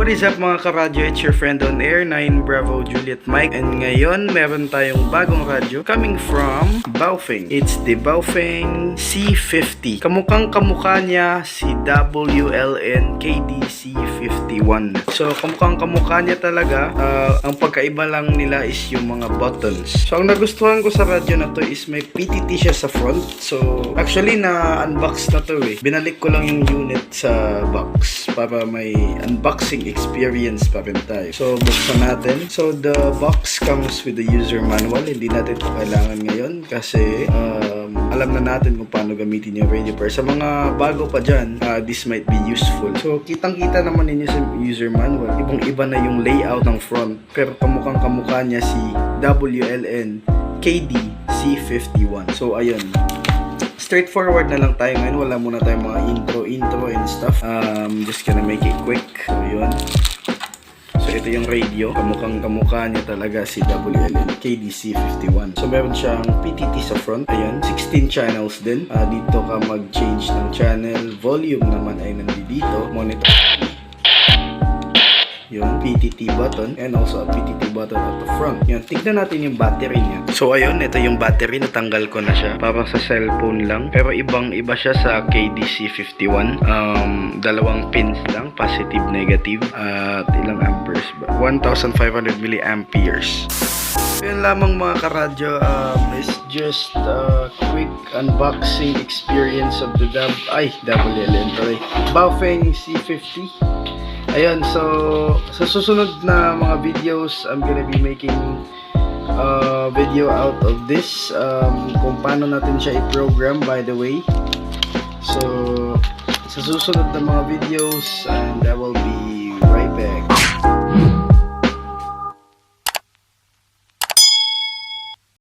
What is up mga karadyo? It's your friend on air, 9 Bravo Juliet Mike. And ngayon, meron tayong bagong radyo coming from Baofeng. It's the Baofeng C50. Kamukhang kamukha niya si WLN C51. So, kamukhang kamukha niya talaga. Ang pagkaiba lang nila is yung mga buttons. So, ang nagustuhan ko sa radyo na to is may PTT siya sa front. So, actually na-unbox na to eh. Binalik ko lang yung unit sa box para may unboxing experience pa rin tayo. So, buksan natin. So, the box comes with the user manual. Hindi natin ito kailangan ngayon kasi alam na natin kung paano gamitin yung radio. Pero sa mga bago pa dyan, this might be useful. So, kitang-kita naman ninyo sa user manual. Ibang-iba na yung layout ng front. Pero kamukhang kamukha niya si WLN C51. So, ayun. Straightforward na lang tayo ngayon. Wala muna tayong mga intro and stuff. Just gonna make it quick. So, yun. So, ito yung radio. Kamukhang kamukha niya talaga si WLN C51. So, meron siyang PTT sa front. Ayan. 16 channels din. Dito ka mag-change ng channel. Volume naman ay nandito. Monitor. Yung PTT button and also a PTT button at the front. Yan, tignan natin yung battery niya. So ayun, ito yung battery, natanggal ko na siya. Parang sa cellphone lang. Pero ibang-iba siya sa KDC51. Dalawang pins lang, positive, negative. At ilang amperes ba? 1,500 milliamperes. Yun lamang mga karadyo, it's just a quick unboxing experience of the WLN, Baofeng C50. Ayun, so sa susunod na mga videos, I'm gonna be making video out of this, kung paano natin siya i-program, by the way. So sa susunod na mga videos, and I will be